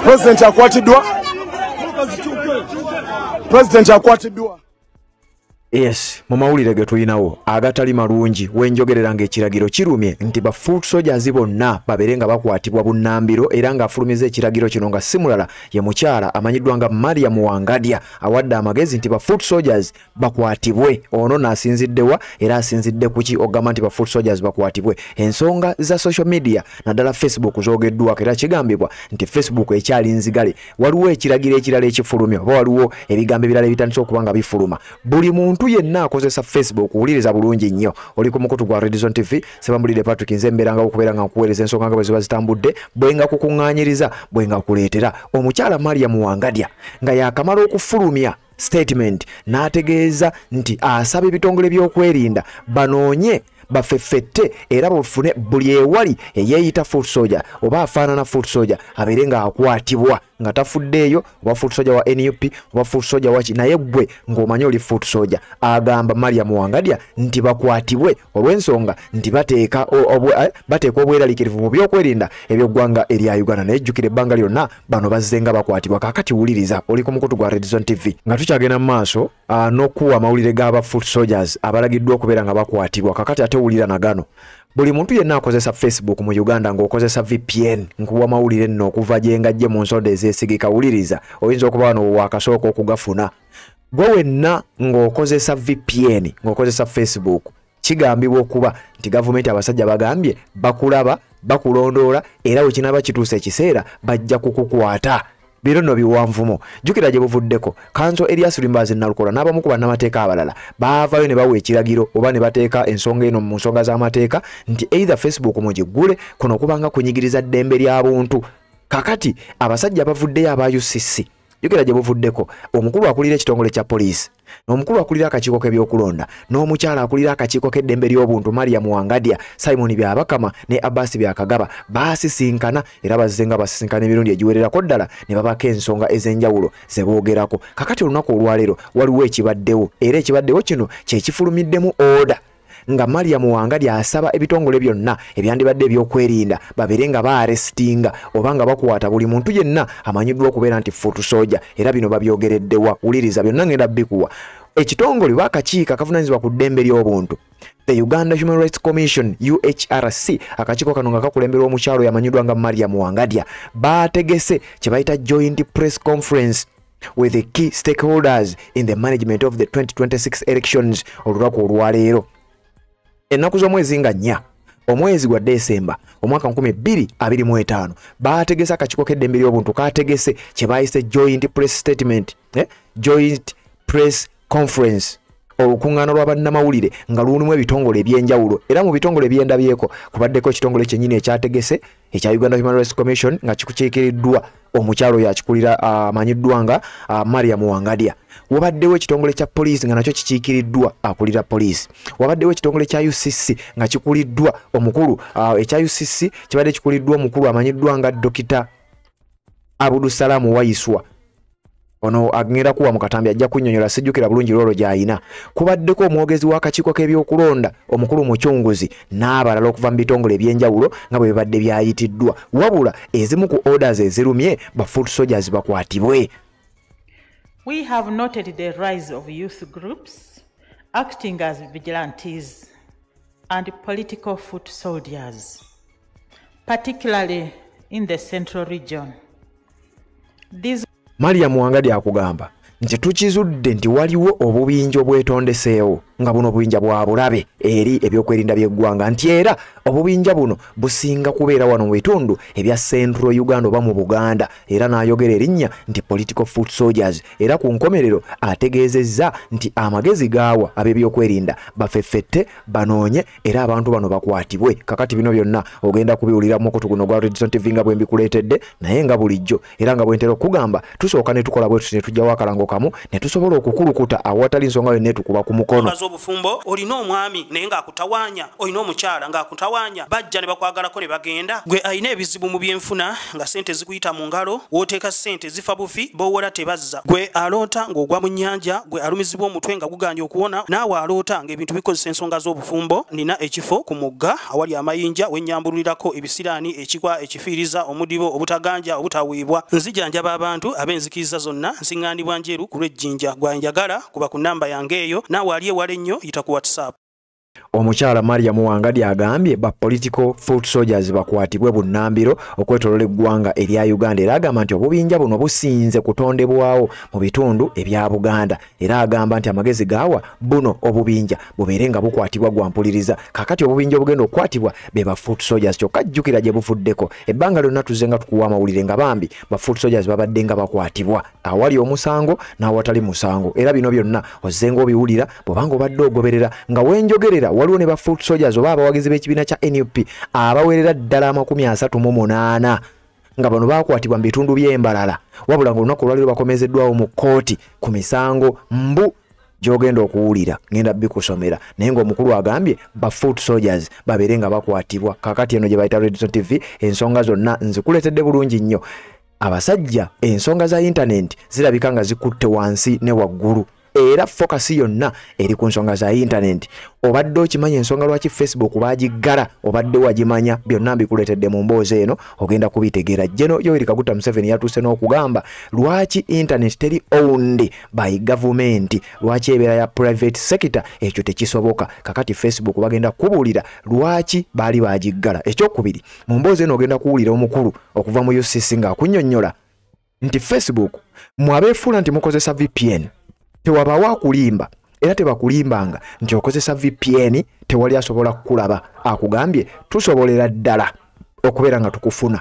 President akwatiddwa. President akwatiddwa. Yes, mumawulire ge tulinawo agatali malungi wenjogerera ng'ekiragiro kirumye nti ba foot soldiers bonna baberenga bakwatibwa bunnambiro era nga afulumiza ekiragiro kino nga simulala ye mukyala amanyiddwa nga Mariam Wangadya awadde amagezi nti ba foot soldiers bakwatibwe. Ono n'asinziddewa era asinzidde kuki ogamba nti ba foot soldiers bakwatibwe. Ensonga za social media naddala Facebook zoogeddwako era kigambibwa nti Facebook ekyali nzigale. Waliwo ekiragiro ekirala ekifulumya oba waliwo ebigambo ebirala ebitandise okuba nga bifuluma. Buli muntu yenna akozesa Facebook uliriza bulungi nnyo. Oli ku mukutu gwa Red Zone TV Sebambulire Patrick nze mberanga okubeera nga nkuweereza ensonga nga bwe ziba zitambudde bwenga kukuŋŋaanyiriza bwenga kuleetera. Omukyala Mariam Wangadya nga yakamala okufulumya statement n'ategeeza nti asaba ebitongole by'okwerinda banoonye bafeffette era bafune buli ewali eyeeyita foot soldier oba afaanana foot soldier abeere nga akwatibwa nga tafuddeeyo oba foot soldier wa NUP oba foot soldier waki naye gwe ng'omanyi oli foot soldier. Agamba Mariam Wangadya nti bakwatibwe olw'ensonga nti bateeka obweraliikirivu mu byokwerinda eby'eggwanga erya Uganda. Naye jjukira ebbanga lyonna bano bazze nga bakwatibwa. Kaakati wuliriza oli ku mukutu gwa Red Zone TV nga tukyagenda mu maaso n'okuwa amawulire g'aba foot soldiers abalagiddwa okubeera nga bakwatibwa. Kaakati ate wulira na gano. Buli muntu yenna akozesa Facebook mu Uganda ng'okozesa VPN nkuwa mawulire nno okuva gye ngajje mu nsonda ezeesigika. Wuliriza oyinza okuba wano wakasooka okugafuna. Gwe wenna ng'okozesa VPN ng'okozesa Facebook kigambibwa okuba nti gavumenti abasajja bagambye bakulaba bakulondoola era we kinaba kituusa ekiseera bajja kukukwata. Biro no biwanvumo jukira gye buvuddeko Kanzo Elias Limbazi nalukola n'abamu ku bannamateeka abalala baavaayo ne bawa ekiragiro oba ne bateeka ensonga eno mu nsonga z'amateeka nti either Facebook mugiggule kuno kubanga kunyigiriza ddembe ly'abuntu. Kakati abasajja bavuddeyo aba UCC jukira gye buvuddeko omukulu akulira ekitongole kya poliisi n'omukulu akulira akakiiko k'ebyokulonda n'omukyala akulira akakiiko k'eddembe ly'obuntu Mariam Wangadya Simon Byabakama ne Abbas Byakagaba baasisinkana era bazze nga basisinkana emirundi egiwererako ddala ne babako ensonga ez'enjawulo ze boogerako. Kakati olunaku olwaleero waliwo ekibaddewo era ekibaddewo kino kye kifulumiddemu oda nga Mariam Wangadya asaba ebitongole byonna ebyandibadde ebyokwerinda babeere nga baarestinga oba nga bakwata buli muntu yenna amanyiddwa okubeera nti foot soldier era bino babyogereddewa. Wuliriza byonna ngenda bikuwa. Ekitongole bakakiika akavunaanyizibwa ku ddembe ly'obuntu the Uganda Human Rights Commission UHRC akakiiko kano nga kakulemberwa omukyalo yamanyiddwa nga Mariam Wangadya baategese kye bayita joint press conference with the key stakeholders in the management of the 2026 elections olunaku olwaleero. Ennaku z'omwezi nga 4 omwezi gwa Desemba omwaka 2025 baategese akakiiko k'eddembe ly'obuntu kategese kye bayise joint press statement joint press conference olukuŋŋaana lw'abannamawulire nga lulimu ebitongole ebyenjawulo era mu bitongole ebyendabyeko kubaddeko ekitongole kyennyini ekyategese ekya Uganda Human Rights Commission nga kikukiikiriddwa omukyalo yakikulira amanyiddwa nga Mariam Wangadya. Wabaddewo ekitongole kya poliisi nga nakyo kikiikiriddwa akulira poliisi. Wabaddewo ekitongole kya UCC nga kikuliddwa omukulu ekya UCC kibadde kikuliddwa omukulu amanyiddwa nga Dr. Abudusalamu Wayiswa. Ono agenda kuwa mu katambi ajja kunnyonnyola sijjukira bulungi lwolo gy'ayina. Kubaddeko omwogezi w'akakiiko k'ebyokulonda omukulu Mucunguzi n'abalala okuva mu bitongole ebyenjawulo nga bwe bibadde byayitiddwa. Wabula ezimu ku orders ezirumye ba foot soldiers bakwatibwe. We have noted the rise of youth groups acting as vigilantes and political foot soldiers, particularly in the central region. These Mariam Wangadya akugamba nti tukizudde nti waliwo obubinja obwetondeseewo nga buno obubinja bwa bulabe eri ebyokwerinda by'eggwanga nti era obubinja buno businga kubeera wano mu bitundu ebya Central Uganda oba mu Buganda era n'ayogera erinnya nti political foot soldiers era ku nkomerero ategeezezza nti amagezi gaawa ab'ebyokwerinda bafeffette banoonye era abantu bano bakwatibwe. Kakati bino byonna ogenda kubiwulira mu mukutu guno gwa Red Zone TV nga bwe mbikuleetedde naye nga bulijjo era nga bwe ntera okugamba tusooka ne tukola bwe tusi ne tujjawo akalango kamu ne tusobola okukulukuta awatali nsonga yonna etukuba ku mukono. z'obufumbo olina omwami naye ng'akutawanya olina omukyala ng'akutawanya bajja ne bakwagalako ne bagenda gwe alina ebizibu mu byenfuna nga sente zikuyita mu ngalo wooteeka sente zifa bufi b'owola tebazza gwe aloota ng'ogwa mu nnyanja gwe alumizibwa omutwe nga guganja okuwona naawe aloota ng'ebintu bikozesa ensonga z'obufumbo nina ekifo ku mugga awali amayinja wennyambululirako ebisiraani ekikwa ekifiiriza omudibo obutaganja obutaweebwa nzijanjaba abantu ab'enzikiriza zonna nsiŋŋaanibwa njeru ku lw'ejjinja gwanjagala kuba ku nnamba yange eyo naawe ali ewala ennyo yita ku WhatsApp. Omukyala Mariam Wangadi agambye ba political foot soldiers bakwatibwe bunnambiro okwetolola eggwanga erya Uganda era agamba nti obubinja buno businze kutondebwawo mu bitundu ebya Buganda era agamba nti amagezi gaawa buno obubinja bubeere nga bukwatibwa gwampuliriza kakati obubinja obugenda okukwatibwa be ba foot soldiers kyokka jjukira gye bufuddeko ebbanga lyonna tuzze nga tukuwa amawulire nga bambi ba foot soldiers babadde nga bakwatibwa awali omusango n'awatali musango era bino byonna ozze nga obiwulira bw'obanga obadde ogoberera nga wenjogerera waliwo ne ba foot soldiers oba abawagizi b'ekibiina kya NUP abawerera ddala 38 nga bano bakwatibwa mu bitundu by'embalala wabula ng'olunaku olwaliro bakomezeddwawo mu kkooti ku misango mbu gy'ogenda okuwulira ngenda bikusomera naye ng'omukulu agambye ba foot soldiers babeere nga bakwatibwa kakati eno gye bayita Redison TV ensonga zonna nzikuleetedde bulungi nnyo abasajja ensonga za internet zirabika nga zikutte wansi ne waggulu era focus yonna eri ku nsonga za internet obadde okimanya ensonga lwaki Facebook bagiggala obadde wagimanya byonna mbikuleetedde mu mboozi eno ogenda kubitegeera jeno Yoweri Kaguta Museveni yatuuse n'okugamba lwaki internet teri owned by government lwaki ebeera ya private sector ekyo tekisoboka kakati Facebook bagenda kubuulira lwaki baali bagiggala ekyokubiri mu mboozi eno ogenda kuwulira omukulu okuva mu UCC ng'akunnyonnyola nti Facebook mwabeefuula nti mukozesa VPN tewabawa kulimba era tebakulimbanga nti okozesa VPN tewali asobola kukulaba akugambye tusobolera ddala okubeera nga tukufuna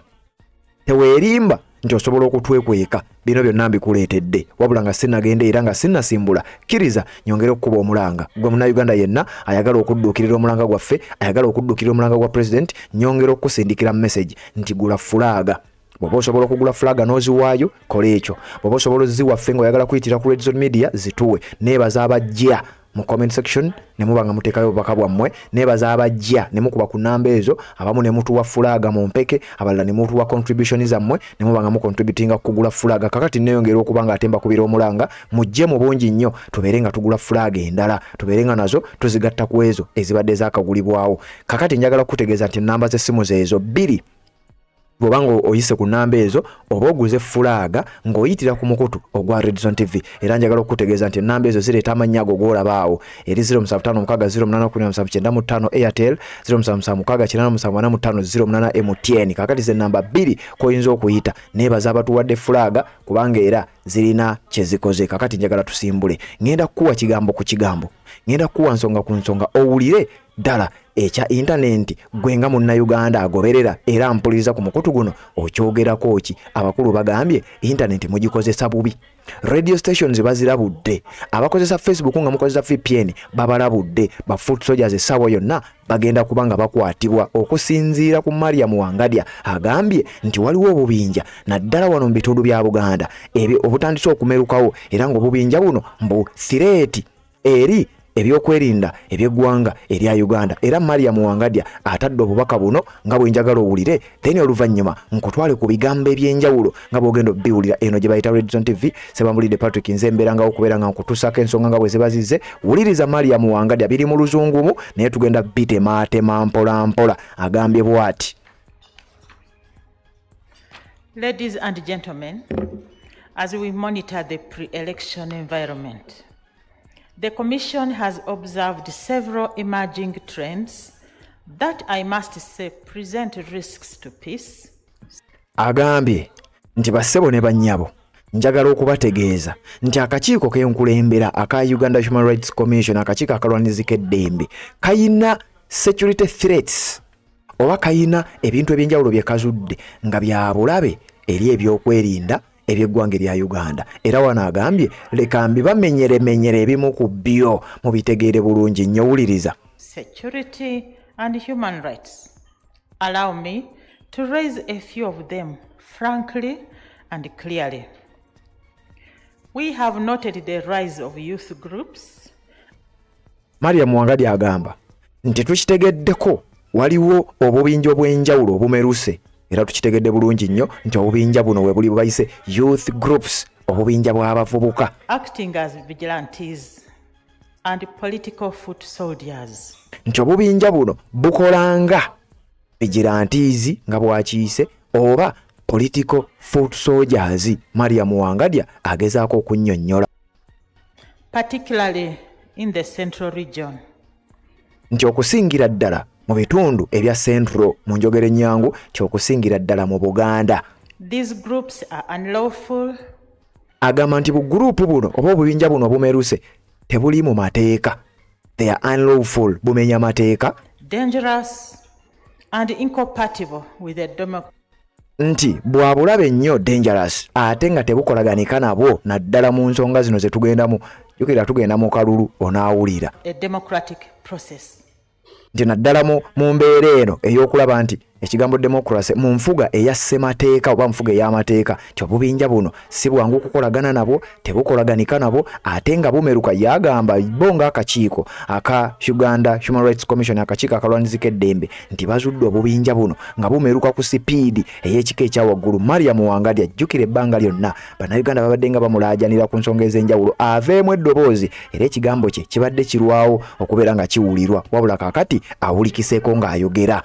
teweerimba nti osobola okutwekweka bino byonna mbikuleetedde wabula nga sinagende era nga sinnasimbula kkiriza nyongere okukuba omulanga gwe munnayuganda yenna ayagala okudduukirira omulanga gwaffe ayagala okudduukirira omulanga gwa president nyongera okusindikira message nti gula fulaaga bw'oba osobola okugula flaga n'oziwaayo kola ekyo bw'oba osobola oziwaffe ng'oyagala kuyitira ku Redison Media zituwe neebaza abajja mu comment section ne muba nga muteekayo obubaka bwammwe neebaza abajja ne mukuba ku nnamba ezo abamu ne mutuwa fulaga mu mpeke abalala ne mutuwa contribution zammwe ne muba nga mucontributinga kugula fulaga kakati neeyongera okuba nga atemba kubira omulanga mujje mu bungi nnyo tubeere nga tugula fulaga endala tubeere nga nazo tuzigatta ku ezo ezibadde zaakagulibwawo kakati njagala kutegeeza nti nnamba z'essimu zeezo 2 bw'obanga oyise ku nnamba ezo oba oguze fulaga ng'oyitira ku mukutu ogwa Redison TV era njagala okutegeeza nti ennamba ezo zireeta amannya ago g'olabaawo eri 0756089795 Airtel 0776897508 MTN kakati ze nnamba 2 koyinza okuyita neebaza abatuwadde fulaga kubanga era zirina kye zikoze kakati njagala tusimbule ngenda kukuwa kigambo ku kigambo ngenda kukuwa nsonga ku nsonga owulire ddala ekya internet gwenga munnayuganda agoberera era mpuliriza ku mukutu guno okyogerako ki abakulu bagambye internet mugikozesa bubi radio stations bazirabudde abakozesa Facebook nga mukozesa VPN babalabudde ba foot soldiers essaawa yonna bagenda kubanga bakwatibwa okusinziira ku Mariam Wangadi agambye nti waliwo obubinja naddala wano mu bitundu bya Buganda ebyo obutandise okumerukawo era ng'obubinja buno mbu threat eri ebyokwerinda eby'eggwanga erya Uganda era Mariam Wangadi atadde obubaka buno nga bwenjagala owulire then oluvannyuma nkutwale ku bigambo eby'enjawulo nga bwogenda obbiwulira eno gye bayita Redison TV Sebambulidde Patrick nze mbeeranga okubeera nga nkutuusako ensonga nga bwe zibazize wuliriza Mariam Wangadi biri mu luzungumu naye tugenda bitemaatema mpola mpola agambye bw'ati. Ladies and gentlemen, as we monitor the pre-election environment, the Commission has observed several emerging trends that I must say present risks to peace. Agambye nti bassebo ne bannyabo njagala okubategeeza nti akakiiko k'enkulembera aka Uganda Human Rights Commission akakiiko akalwanizika eddembe kayina security threats oba kayina ebintu eby'enjawulo bye kazudde nga bya bulabe eri ebyokwerinda eby'eggwanga erya Uganda era wano agambye leka mbibamenyeremenyere ebimu ku byo mubitegeere bulungi nnyo wuliriza. Security and human rights. Allow me to raise a few of them frankly and clearly. We have noted the rise of youth groups Mariam Wangadya agamba nti tukitegeddeko waliwo obubinja obw'enjawulo obumeruse era tukitegedde bulungi nnyo nti obubinja buno we buli bayise youth groups obubinja bw'abavubuka acting as vigilantes and political foot soldiers. Nti obubinja buno bukolanga vigilantes nga bwakiise oba political foot soldiers. Mariam Wangadya agezaako okunnyonnyola particularly in the central region. Nti okusingira ddala mu bitundu ebya Central mu njogera ennyangu kyokusingira ddala mu Buganda. These groups are unlawful. Agamba nti buguruupu buno oba obubinja buno obumeruse tebuli mu mateeka. They are unlawful, bumenya mateeka. Dangerous and incompatible with the democracy. Nti bwabulabe nnyo dangerous ate nga tebukolaganika nabwo naddala mu nsonga zino ze tugendamu. Jukira tugenda mu kalulu onaawulira. A democratic process. Nti naddala mu mbeera eno ey'okulaba nti ekigambo democracy mu nfuga eya ssemateeka oba nfuga ey'amateeka nti obubinja buno si bwangu kukolagana nabo tebukolaganika nabo ate nga bumeruka. Yagamba bo ng'akakiiko aka Uganda Human Rights Commission akakiiko akalwanizika eddembe nti bazudde obubinja buno nga bumeruka ku sipiidi ey'ekika ekyawaggulu. Mariam Wangadya ajjukira ebbanga lyonna bannayuganda babadde nga bamulaajanira ku nsonga ez'enjawulo aveemu eddoboozi era ekigambo kye kibadde kirwawo okubeera nga kiwulirwa wabula kaakati awulikiseeko ng'ayogera.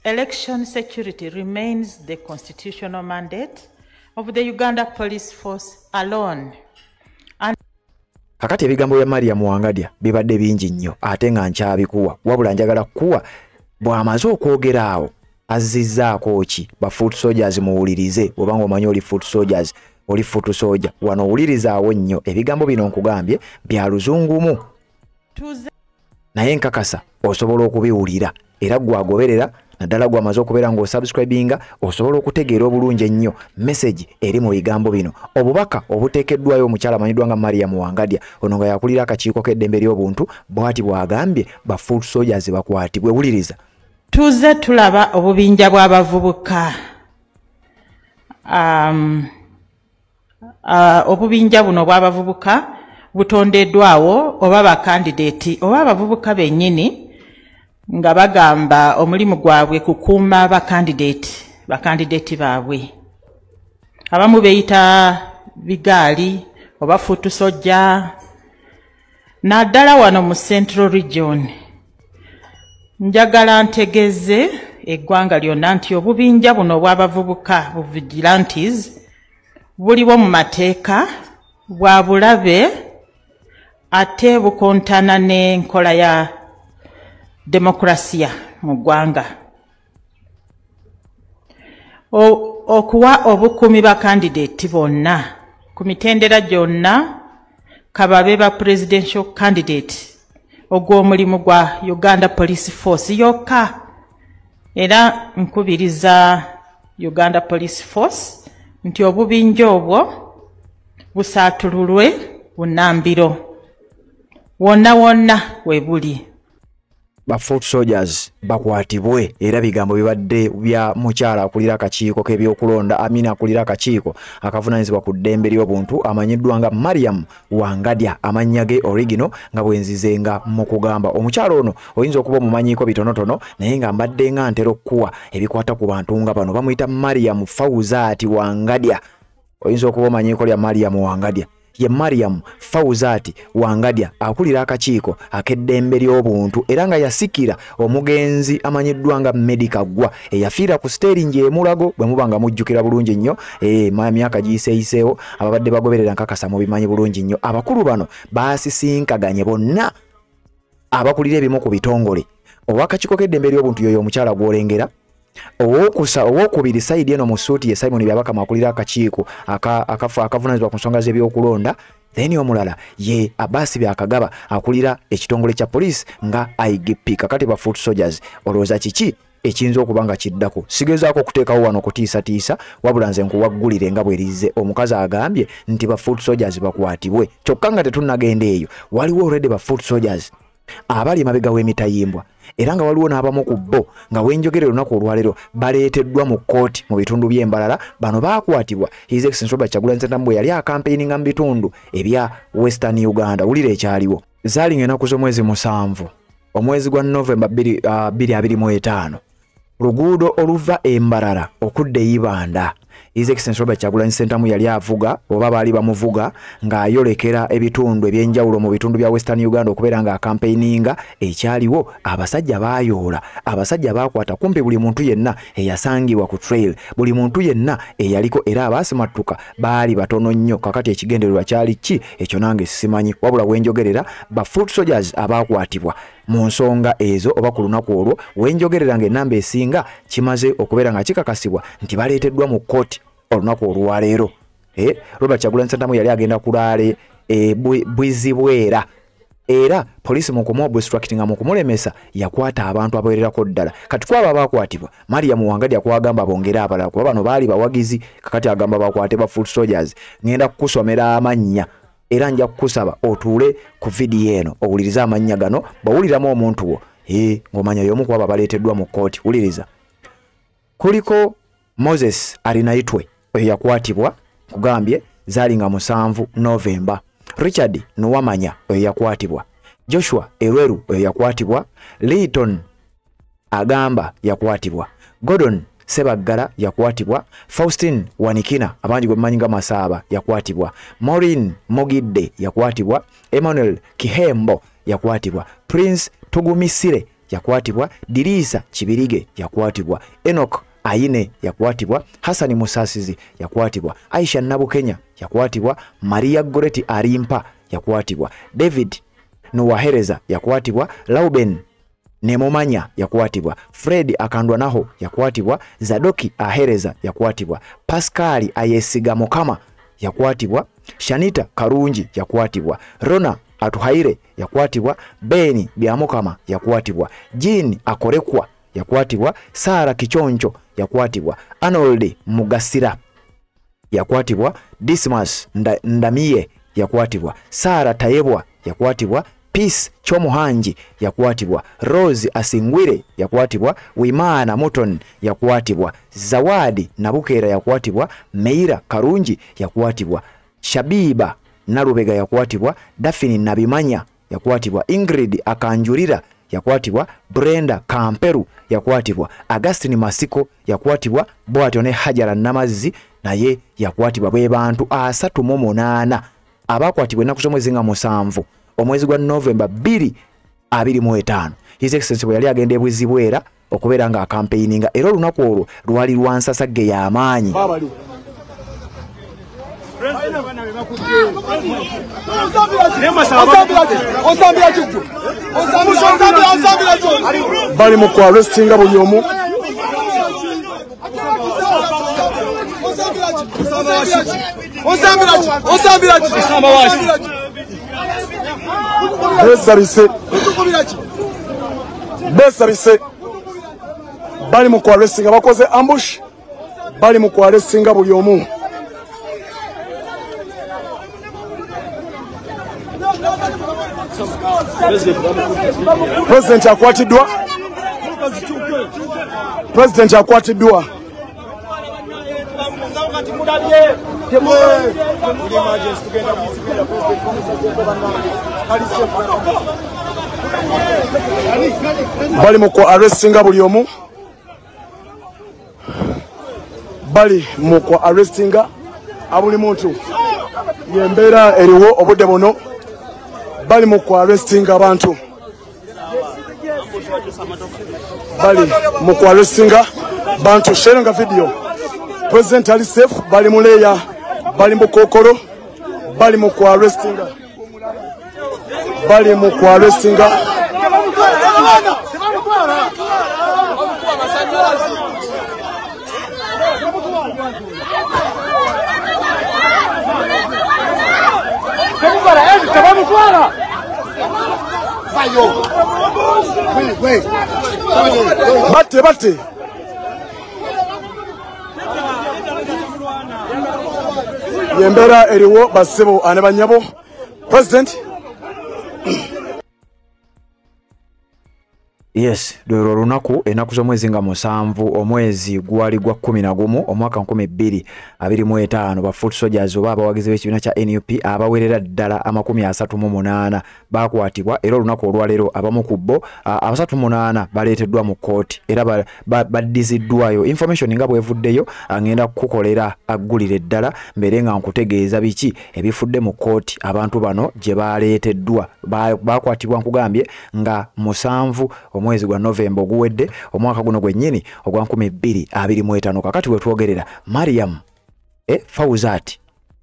Election security remains the constitutional mandate of the Uganda Police Force alone. Kakati ebigambo bya Mariam Wangadya bibadde bingi nnyo ate nga nkyabikuwa wabula njagala kuwa bw'amaze okwogera awo azizzaako ki ba foot soldiers muwulirize obanga omanyi oli foot soldiers oli foot soldier wano owulirizaawo nnyo ebigambo bino nkugambye bya luzungumu naye nkakasa osobola okubiwulira era gwagoberera naddala gwamaze okubeera ng'osubscribinga osobola okutegeera obulungi ennyo message eri mu bigambo bino obubaka obuteekeddwayo omukyala amanyiddwa nga Mariam Wangadya ono nga yakulira akakiiko k'eddembe ly'obuntu bw'ati bw'agambye ba foot soldiers bakwatibwe. Wuliriza. Tuze tulaba obubinja bw'abavubuka obubinja buno bw'abavubuka butondeddwawo oba bakandidate oba abavubuka bennyini nga bagamba omulimu gwabwe kukuuma bakandidate baabwe. Abamu beeyita bigaali oba foot soldier. Naddala wano mu Central Region njagala ntegeze eggwanga lyonna nti obubinja buno bw'abavubuka bu vigilantes buliwo mu mateeka bwa bulabe ate bukontana n'enkola ya demokrasia mu ggwanga. Okuwa obukumi ba candidate bonna ku mitendera gyonna kababe ba presidential candidate ogw'omulimu gwa Uganda Police Force yokka. Era nkubiriza Uganda Police Force nti obubinja obwo busaatululwe bunnambiro wonna wonna we buli. Ba foot soldiers bakwatibwe era bigambo bibadde bya mukyala akulira akakiiko k'ebyokulonda Amina akulira akakiiko akavunaanyizibwa ku ddembe ly'obuntu amanyiddwa nga Mariam Wangadya amannya ge original nga bwenzizenga mu kugamba. Omukyala ono oyinza okuba omumanyiiko bitonotono naye nga mbadde nga ntera okuwa ebikwata ku bantu nga bano bamuyita Mariam Fawzati Wangadya. Oyinza okuba omanyiiko lya Mariam Wangadya ye Mariam Fawzati Wangadya akulira akakiiko akeddembe ly'obuntu era nga yasikira omugenzi amanyiddwa nga Medica Gwa eyafiira ku steringi emulago bwe mubanga mujjukira bulungi nnyo myaka giyiseeyiseewo ababadde bagoberera nkakasa mu bimanyi bulungi nnyo. Abakulu bano baasisinkaganye bonna abakulira ebimu ku bitongole ow'akakiiko k'eddembe ly'obuntu yoyo omukyala gw'olengera owokubiri saidi eno mu suuti ye Simon Byabakama akulira akakiiko akavunaanyizibwa ku nsonga z'ebyokulonda. Then omulala ye Abbas Byakagaba akulira ekitongole kya poliisi nga IGP. Kakati ba foot soldiers olowooza kiki ekiyinza okuba nga kiddako? Sigezaako okuteekawo wano kutiisatiisa wabula nze nkuwaggulire nga bwerize. Omukazi agambye nti ba foot soldiers bakwatibwe kyokka nga tetunnagenda eyo waliwo already ba foot soldiers abali emabega w'emitayimbwa era nga waliwo n'abamu ku bo nga wenjogere olunaku olwaleero baleeteddwa mu kkooti mu bitundu by'embalala. Bano baakwatibwa His Excellency Robert Kyagulanyi Ssentamu bwe yali akampeininga mu bitundu ebya Western Uganda. Wulira ekyaliwo. zaalinga ennaku z'omwezi 7 omwezi gwa November 2025 luguudo oluva Embarara okudda Ibanda His Excellency Robert Kyagulanyi Ssentamu yali avuga oba baali bamuvuga ng'ayolekera ebitundu ebyenjawulo mu bitundu bya Western Uganda okubeera nga campaigninga ekyaliwo abasajja baayoola abasajja baakwata kumpi buli muntu yenna eyasangibwa ku trail buli muntu yenna eyaliko era abasimattuka baali batono nnyo kakati ekigendererwa kyali ki ekyo nange simanyi wabula wenjogerera ba foot soldiers abaakwatibwa mu nsonga ezo oba ku lunaku olwo wenjogerera ng'ennamba esinga kimaze okubeera nga kikakasibwa nti baleeteddwa mu kkooti olunaku olwaleero. Robert Kyagulanyi Ssentamu yali agenda kulaale Bwizibwera era poliisi mu kumobstructinga mu kumulemesa yakwata abantu abawererako ddala kati kwabo abakwatibwa Mariam Wangadya kwagamba bongera abalala kuba bano baali bawagizi kakati agamba bakwate ba foot soldiers ngenda kukusomera amannya era nja kukusaba otuule ku video eno owuliriza amannya gano bawuliramu omuntu wo ng'omanya y'omu ku abo baleeteddwa mu kkooti wuliriza kuliko Moses Alinaitwe oyo yakwatibwa kugambye zaalinga 7 November Richard Nuwamanya oyo yakwatibwa Joshua Erweru oyo yakwatibwa Leighton agamba yakwatibwa Gordon Sebaggala yakwatibwa Faustin Wanikina abangi gwe mmanyi nga Masaaba yakwatibwa Maureen Mogidde yakwatibwa Emmanuel Kihembo yakwatibwa Prince Tugumisire yakwatibwa Dirisa Kibirige yakwatibwa Enoch Aine yakwatibwa Hasani Musasizi yakwatibwa Aisha Nabukenya yakwatibwa Maria Goreti Arimpa yakwatibwa David Nuwahereza yakwatibwa Lauben Nemomanya yakwatibwa Fred Akandwanaho yakwatibwa Zadoki Ahereza yakwatibwa Pascal Ayesiga Mukama yakwatibwa Shanita Karungi yakwatibwa Rona Atuhaire yakwatibwa Beni Byamukama yakwatibwa Jean Akorekwa yakwatibwa Sara Kichoncho yakwatibwa Arnold Mugasira yakwatibwa Dismas Ndamiye yakwatibwa Sara Tayebwa yakwatibwa Peace Chomuhanji yakwatibwa Rose Asingwire yakwatibwa Wimana Muton yakwatibwa Zawadi Nabukera yakwatibwa Meira Karungi yakwatibwa Shabiba Narubega yakwatibwa Daphne Nabimanya yakwatibwa Ingrid Akanjurira yakwatibwa Brenda Kamperu yakwatibwa Augustine Masiko yakwatibwa Boatone Hajara Namazzi naye yakwatibwa bwe bantu 38 abakwatibwa ennaku z'omwezi nga 7 omwezi gwa November 2025 His Excellency yali agenda e Bwizibwera okubeera nga campaigninga era olunaku olwo lwali lwansasagge y'amaanyi bali mu arrestinga buli omu besabise bali mu arrestinga bakoze ambush bali mu arrestinga buli omu President akwatiddwa President akwatiddwa bali mu arrestinga buli omu bali mu arrestinga abuli muntu yembeera eriwo obudde buno bali mu arrestinga abantu bali mu arrestinga bantu sharinga video President ali safe bali mu leya bali mu kokoro bali mu arrestinga bali mu arrestinga Bate yembera eriwo basebo ane banyabo President Yes, lwero lunaku enaku z'omwezi nga 7 omwezi gwali gwa 11 omwaka 2025 ba foot soldiers oba abawagizi b'ekibiina kya NUP abawerera ddala 38 bakwatibwa era olunaku olwaleero abamu ku bo 38 baleeteddwa mu kooti era baddiziddwayo. Information nga bwevuddeyo ngenda kukolera aggulire ddala mbere nga nkutegeeza biki ebifudde mu kooti abantu bano gye baleeteddwa bakwatibwa nkugambye nga 7 omwezi gwa November oguwedde omwaka guno gwennyini ogwa 2025. kakati we twogerera Mariam Fawzat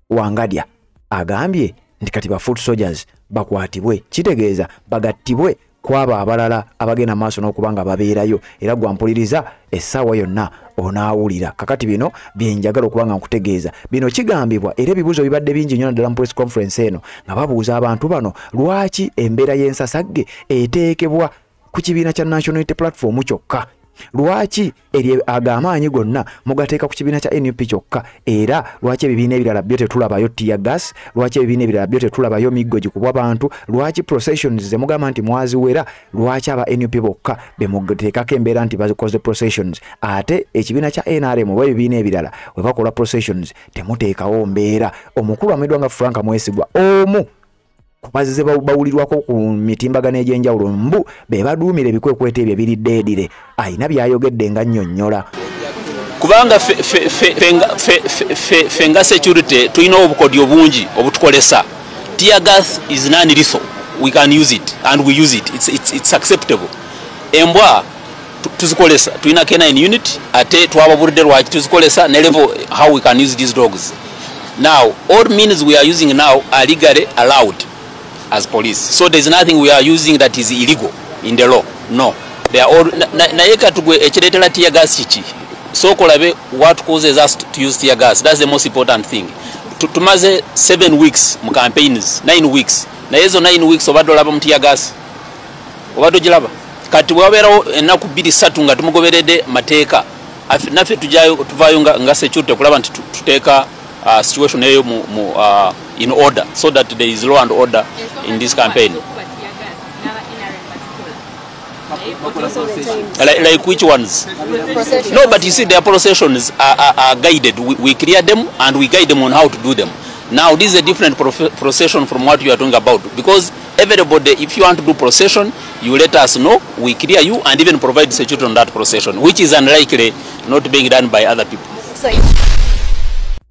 Wangadya agambye nti kati ba foot soldiers bakwatibwe kitegeeza bagattibwe kwaba abalala abagenda maaso n'okubanga babeerayo era gwampuliriza essaawa yonna onaawulira. kakati bino byenjagala okubanga nkutegeeza bino kigambibwa era ebibuuzo bibadde bingi nnyo naddala mu press conference eno nga babuuza abantu bano lwaki embeera y'ensasagge eteekebwa ku kibiina kya National Unity Platform kyokka, lwaki eri agamaanyi gonna mugateeka ku kibiina kya NUP kyokka era lwaki ebibiina ebirala byo tetulabayo tear gas, lwaki ebibiina ebirala byo tetulabayo miggo gikubwa abantu, lwaki processions zemugamba nti mwaziwera, lwaki aba NUP bokka bemuteekako embeera nti bazikoze processions ate ekibiina kya NRM oba ebibiina ebirala we bakola processions temuteekawo mbeera. Omukulu amedwa nga Frank Mwesigwa omu kubazize bawulirwako ku mitimbagano egy'enjawulo mbu be baduumira ebikwekweta ebyo ebiriddeedire ayina byayogedde nga nnyonnyola kubanga fenga security tulina obukodyo bungi obutukolesa. Tear gas is non-lethal, we can use it and we use it, it's acceptable. Embwa tuzikolesa tulina canine unit ate twababulidde lwaki tuzikolesa ne level how we can use these dogs. Now all means we are using now are legally allowed as police, so there is nothing we are using that is illegal in the law. No, they are all naye katugwe ekireetera tear gas kiki so kolabe what causes us to use tear gas. That's the most important thing. Tumaze 7 weeks mu campaigns, 9 weeks naye ezo 9 weeks obadde olaba mu tear gas obadde ogiraba kati bwabeerawo ennaku 2-3 nga tumugoberedde mateeka naffe tuvaayo nga security okulaba nti tuteeka situation eyo in order so that there is law and order in this campaign. Like which ones? No, but you see their processions are guided. We clear them and we guide them on how to do them. Now this is a different procession from what you are talking about, because everybody, if you want to do procession, you let us know, we clear you and even provide security on that procession, which is unlikely not being done by other people.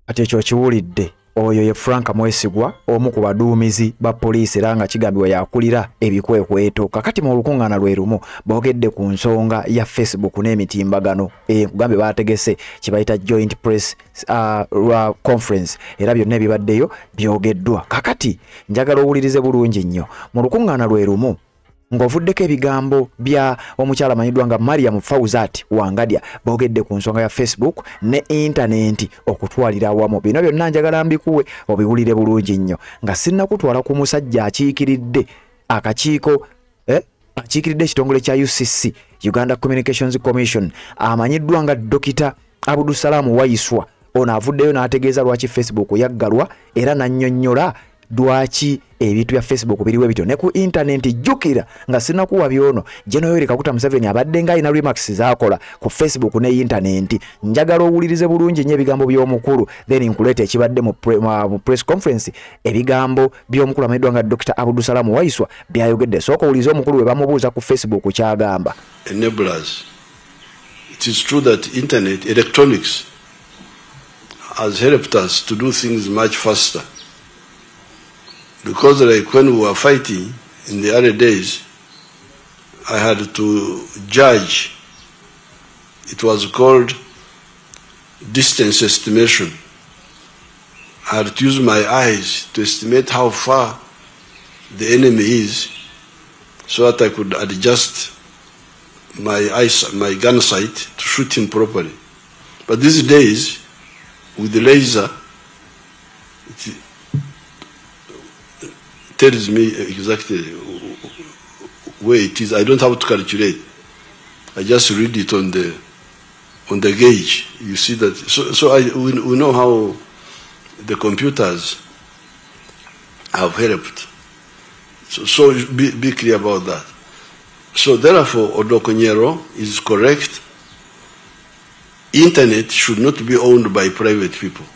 Ate ekyo kiwulidde oyo ye Frank Mwesigwa omu ku baduumizi ba poliisi era nga kigambibwa yakulira ebikwekweto. kakati mu lukuŋŋaana lwe lumu boogedde ku nsonga ya Facebook n'emitimbagano kugambe baategese kye bayita joint press conference era byonna ebibaddeyo byogeddwa. kakati njagala owulirize bulungi nnyo mu lukuŋŋaana lwe lumu ng'ovuddeko ebigambo bya omukyala amanyiddwa nga Mariam Fawzat Wangadya boogedde ku nsonga ya Facebook ne internet okutwalira awamu. Bino byonna njagala mbikuwe obiwulire bulungi nnyo nga sinnakutwala ku musajja akiikiridde akakiiko akiikiridde ekitongole kya UCC Uganda Communications Commission amanyiddwa nga Dr. Abdusalamu Waiswa. Ono avuddeyo n'ategeeza lwaki Facebook yaggalwa era n'annyonnyola lwaki ebintu bya Facebook biriwe bityo ne ku internet jjukira nga sinnakuwa byono General Yoweri Kaguta Museveni abadde nga ina remarks zaakola ku Facebook ne internet. Njagala owulirize bulungi nnyo ebigambo by'omukulu then nkuleeta ekibadde mu press conference ebigambo by'omukulu amanyiddwa nga Dr. Abdusalamu Waiswa byayogedde. Sooka owulirize omukulu we bamubuuza ku Facebook kyagamba. Enablers. It is true that internet, electronics has helped us to do things much faster. Because like when we were fighting in the early days, I had to judge. It was called distance estimation. I had to use my eyes to estimate how far the enemy is so that I could adjust my gun sight to shoot him properly. But these days, with the laser, it tells me exactly where it is. I don't have to calculate. I just read it on the gauge. You see that. So we know how the computers have helped. So be clear about that. So therefore, Odokonyero is correct. Internet should not be owned by private people.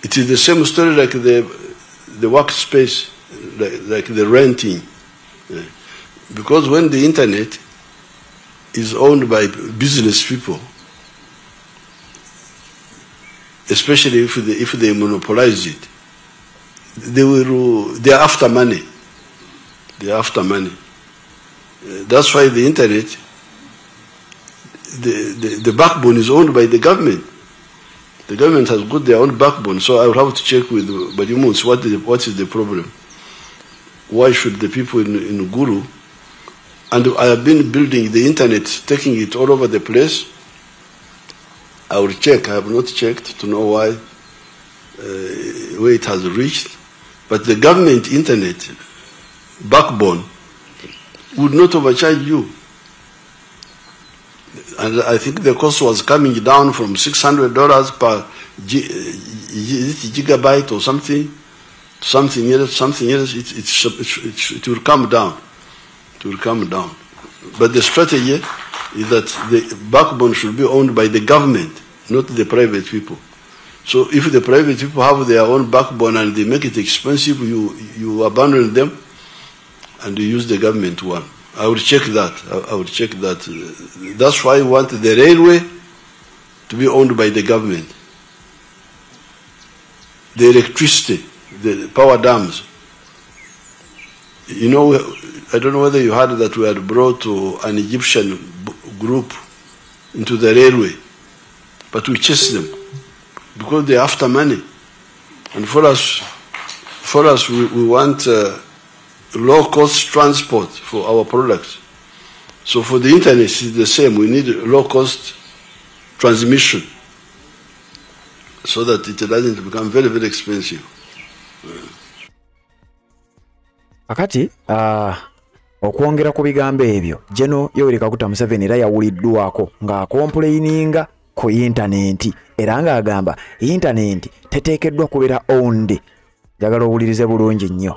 It is the same story like the workspace, like the renting. Because when the internet is owned by business people, especially if they monopolize it, they are after money. They are after money. That's why the internet, the backbone is owned by the government. The government has got their own backbone, so I will have to check with Badimuns what is the problem. Why should the people in Gulu, and I have been building the internet, taking it all over the place. I will check. I have not checked to know why, where it has reached. But the government internet backbone would not overcharge you. And I think the cost was coming down from $600 per gigabyte or something else. It will come down. It will come down. But the strategy is that the backbone should be owned by the government, not the private people. So if the private people have their own backbone and they make it expensive, you abandon them and you use the government one. I will check that. I will check that. That's why I want the railway to be owned by the government. The electricity, the power dams. You know, I don't know whether you heard that we had brought an Egyptian group into the railway, but we chased them because they're after money. And for us, we want low-cost transport for our products. So for the internet, it's the same. We need low-cost transmission so that it doesn't become very, very expensive. Akati, okwongera ku bigambo ebyo, General Yoweri Kaguta Museveni era yawuliddwako ng'akomplaininga ku intaneti era ng'agamba intaneti teteekeddwa kubeera owned. Njagala owulirize bulungi nnyo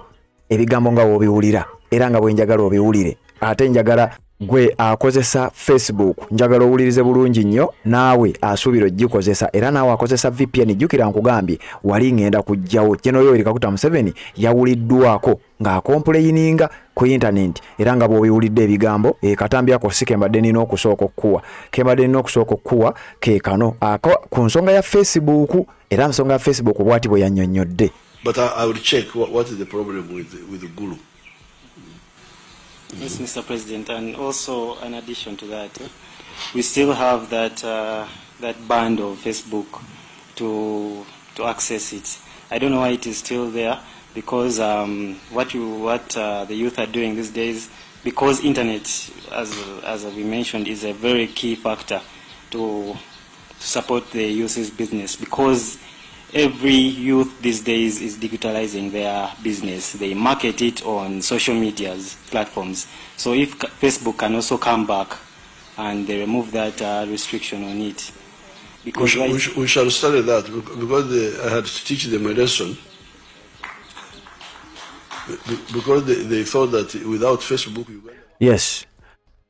ebigambo nga wobiwulira era nga bwe njagala obiwulire ate njagala gwe akozesa Facebook njagala owulirize bulungi nnyo naawe asuubira ogikozesa era naawe akozesa VPN. Jjukira nkugambye wali ngenda kujjawo. General Yoweri Kaguta Museveni yawuliddwako ng'akomplaininga ku internet era nga bw'obiwulidde ebigambo katambi ako si kembadde nina okusooka okukuwa ke kano ku nsonga ya Facebook era nsonga ya Facebook bw'ati bwe yannyonnyodde. But I will check what is the problem with Gulu. Yes, Mr. President, and also in addition to that, we still have that that band of Facebook to access it. I don't know why it is still there, because what the youth are doing these days, because internet, as we mentioned, is a very key factor to support the youth's business, because every youth these days is digitalizing their business. They market it on social media platforms. So if Facebook can also come back and they remove that restriction on it. Because we shall study that, because I had to teach them a lesson. Because they thought that without Facebook... Yes.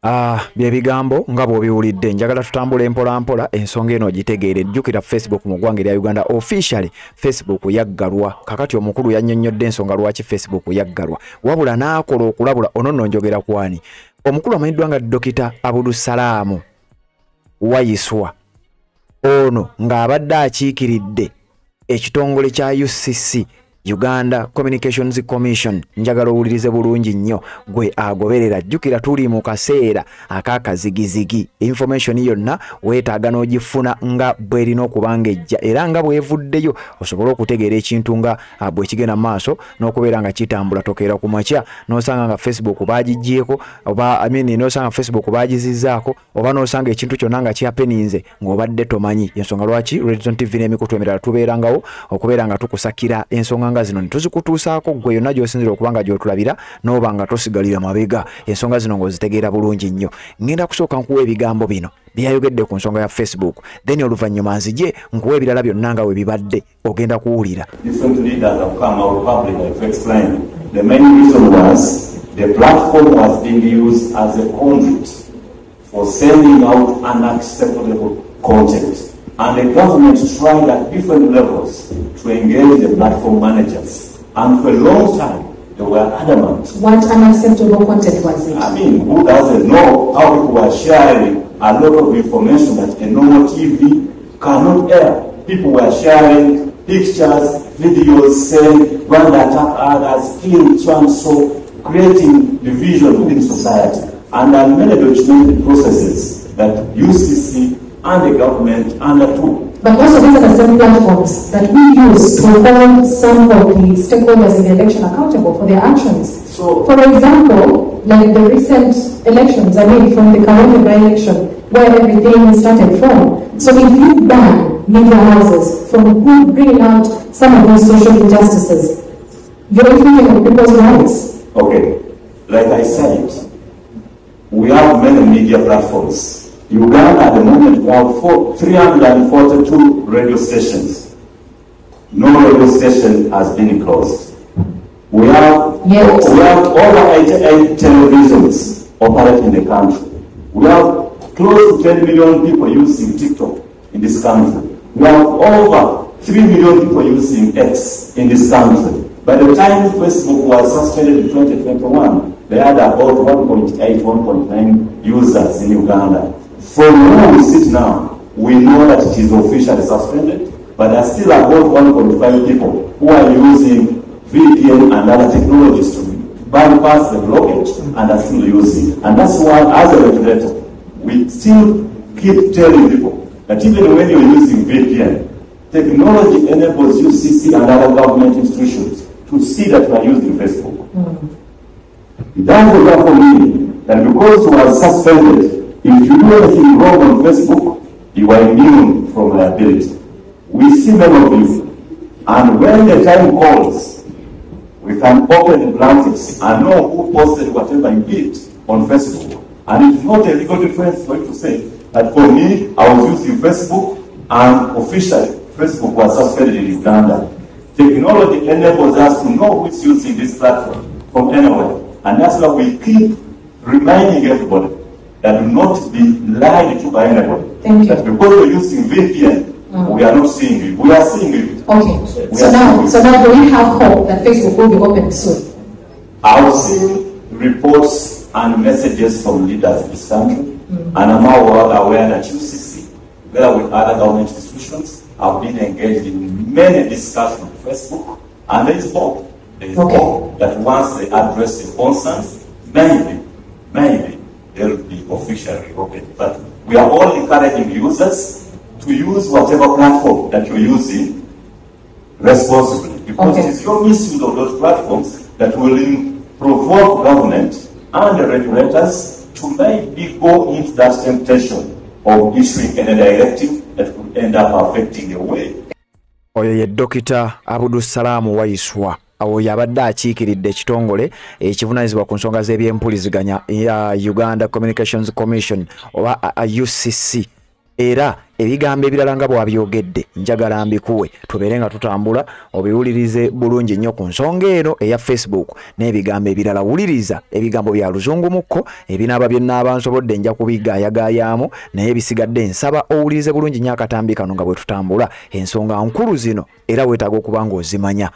Bye bigambo nga bw'obiwulidde njagala tutambula mpola ensonga eno gitegeere. Jjukira Facebook mu ggwanga lya Uganda officially Facebook yaggalwa. Kakati omukulu yannyonnyodde ensonga lwaki Facebook yaggalwa. Wabula n'akola okulabula ono njogera kwani. Omukulu amanyiddwa nga Dokita Abdulsalaamu Wayiswa ono ng'abadde akiikiridde ekitongole kya UCC Uganda Communications Commission. Njagala owulirize bulungi nnyo gwe agoberera. Jjukira tuli mu kaseera akakazigizigi. Information yonna weetaaga n'ogifuna nga bw'erina okubanga ejja era nga bw'evuddeyo osobola okutegeera ekintu nga bwe kigenda maaso n'okubeera nga kitambula tokeera ku makya n'osanga nga Facebook baagiggyeko oba n'osanga Facebook baagizizzaako oba n'osanga ekintu kyonna nga kyapeninze ng'obadde tomanyi. Ensonga lwaki Red Zone TV n'emikutu emirala tubeerangawo okubeera nga tukusakira ensonga nga zino tuzikutuusaako gwe yonna gy'osinzira okubanga gy'otulabira n'oba nga tosigalira mabega. Ensonga zino ng'ozitegeera bulungi nnyo. Ngenda kusooka nkuwa ebigambo bino byayogedde ku nsonga ya Facebook, then oluvannyuma nzije nkuwa ebirala byonna nga we bibadde ogenda kuwulira. Different leaders have come out publicly to explain The main reason was the platform was being used as a conduit for sending out unacceptable content. And the government tried at different levels to engage the platform managers. And for a long time, they were adamant. What unacceptable content was it? I mean, who doesn't know how people were sharing a lot of information that a normal TV cannot air? People were sharing pictures, videos, saying, one attack others, kill, so creating division within society. And there are many documented processes that UCC and the government undertook. But also these are the same platforms that we use to hold some of the stakeholders in the election accountable for their actions. So, for example, like the recent elections, from the Karongi by-election, where everything started from. So if you ban media houses from bringing out some of these social injustices, you're infringing on people's rights. Okay, like I said, we have many media platforms. Uganda at the moment we have 342 radio stations. No radio station has been closed. We have over 88 televisions operating in the country. We have close to 10 million people using TikTok in this country. We have over 3 million people using X in this country. By the time Facebook was suspended in 2021, they had about 1.8, 1.9 users in Uganda. From where we sit now, we know that it is officially suspended, but there are still about 1.5 people who are using VPN and other technologies to bypass the blockage and are still using. And that's why, as a regulator, we still keep telling people that even when you're using VPN, technology enables UCC and other government institutions to see that you are using Facebook. It doesn't therefore mean that because you are suspended, if you do anything wrong on Facebook, you are immune from liability. We see many of you, and when the time calls, we can open the blankets and know who posted whatever you did on Facebook. And it's not a legal difference for you to say that for me, I was using Facebook and officially Facebook was suspended in Uganda. Technology enables us to know who's using this platform from anywhere. And that's why we keep reminding everybody that do not be lied to by anybody. Thank you. That because we're using VPN, we are not seeing you. We are seeing you. Okay. So now do we have hope that Facebook will be open soon? I've seen reports and messages from leaders in this country, and I'm aware that UCC, together with other government institutions, have been engaged in many discussions on Facebook, and there is hope. There is hope that once they address the concerns, maybe they'll be officially open. But we are all encouraging users to use whatever platform that you're using responsibly, because it is your misuse of those platforms that will provoke government and the regulators to maybe go into that temptation of issuing a directive that could end up affecting the way. Oyo ye Dr. Abdusalamu Waiswa awo yabadde akiikiridde ekitongole ekivunaanyizibwa ku nsonga z'ebyempuliziganya ya Uganda Communications Commission oba UCC. Era ebigambo ebirala nga bw'abyogedde njagala mbikuwe tubeere nga tutambula obiwulirize bulungi nnyo ku nsonga eno eya Facebook n'ebigambo ebirala. Wuliriza ebigambo bya luzungumukko ebinaaba byennaaba nsobodde nja kubigaayagaayamu naye ebisigadde nsaba owulirize bulungi nnyo akatambi kano nga bwe tutambula ensonga nkulu zino era weetaaga okuba ng'ozimanya.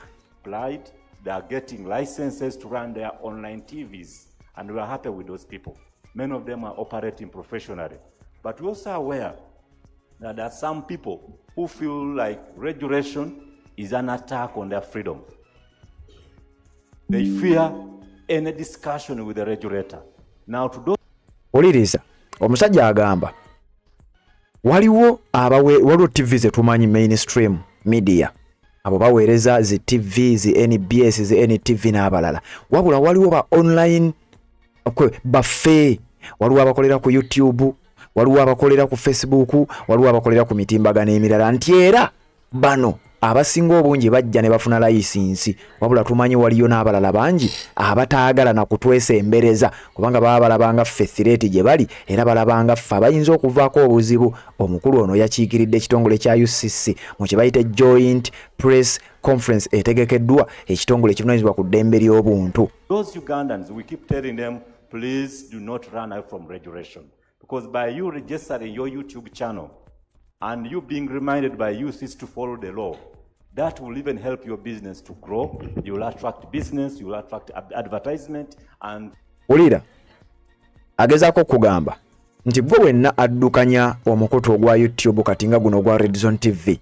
They are getting licenses to run their online TVs, and we are happy with those people. Many of them are operating professionally. But we also are aware that there are some people who feel like regulation is an attack on their freedom. They fear any discussion with the regulator. Now to those... Oliriza, omusajja agamba, waliwo TV zetumanyi mainstream media. Abo baweereza zi TV, zi NBS, zi NTV n'abalala. Wabula waliwo ba online baffe, waliwo abakolera ku YouTube, waliwo abakolera ku Facebook, waliwo abakolera ku mitimbagano emirala. Nti era bano abasinga obungi bajja ne bafuna layisinsi, wabula tumanyi waliyo n'abalala bangi abataagala na kutwesembereza kubanga baba balabanga faith rate gye bali era balabanga ffe abayinza okuvaako obuzibu. Omukulu ono yakiikiridde ekitongole kya UCC mu kye bayita Joint Press conference etegekeddwa ekitongole ekivunaanyizibwa ku ddembe ly'obuntu. Those Ugandans, we keep telling them, please do not run away from regulation. Because by you registering your YouTube channel and you being reminded by youths to follow the law, that will even help your business to grow. You will attract business, you will attract advertisement and... Ulira, agezaako kugamba nti gwe wenna addukanya omukutu ogwa YouTube kati nga guno ogwa Red Zone TV.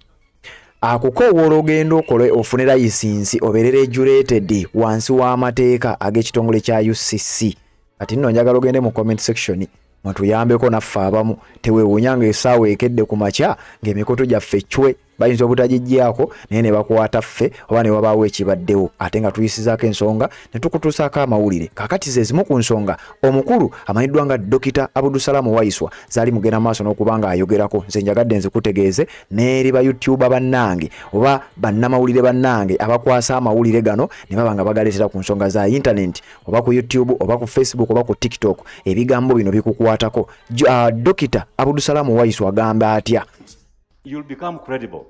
Akukowoola ogenda okole ofune layisinsi obeere regulated wansi w'amateeka ag'ekitongole kya UCC. Kati nno njagala ogende mu comment section mwetuyambeko naffe abamu teweewuunya ng'essaawa ekedde ku makya ng'emikutu gyaffe chwe bayinza obutagijjaako naye ne bakwata ffe oba ne wabaawo ekibaddewo ate nga tuyisizaako ensonga ne tukutuusaako amawulire. Kaakati ze zimu ku nsonga omukulu amanyiddwa nga Dokita Abudusalamu Waiswa zaali mugenda maaso n'okuba nga ayogerako. Nze njagadde nzikutegeeze n'eri ba YouTuber bannange oba bannamawulire bannange abakwasa amawulire gano ne baba nga bagaleetera ku nsonga za internet oba ku YouTube oba ku Facebook oba ku TikTok ebigambo bino bikukwatako. Dokita Abudusalamu Waiswa agamba atya? You'll become credible.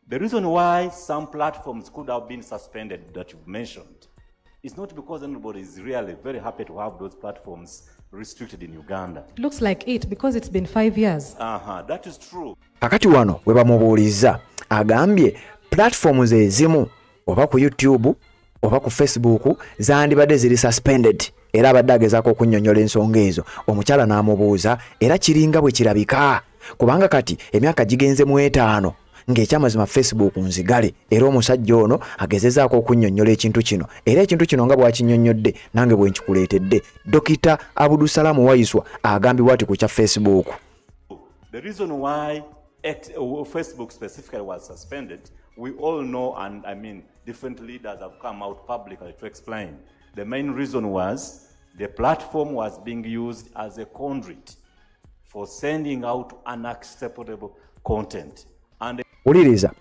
The reason why some platforms could have been suspended that you've mentioned is not because anybody is really very happy to have those platforms restricted in Uganda. Looks like it because it's been 5 years. That is true. Akati wano we bamubuuliza agambye platforms ezimu oba ku YouTube oba ku Facebook zandibadde ziri suspended era abadde agezaako okunnyonnyola ensonga ezo. Omukyala n'amubuuza era kiringa bwe kirabika kubanga kati emyaka gigenze mu 5 ng'ekyamazima Facebook nzigale era omusajja ono agezezaako okunnyonnyola ekintu kino era ekintu kino nga bw'akinnyonnyodde nange bwe nkikuleetedde. Dokita Abudusalamu Waiswa agambibwa ati ku kya Facebook. The reason why Facebook specifically was suspended, we all know, and I mean different leaders have come out publicly to explain. The main reason was the platform was being used as a conduit for sending out unacceptable content. And Uliriza,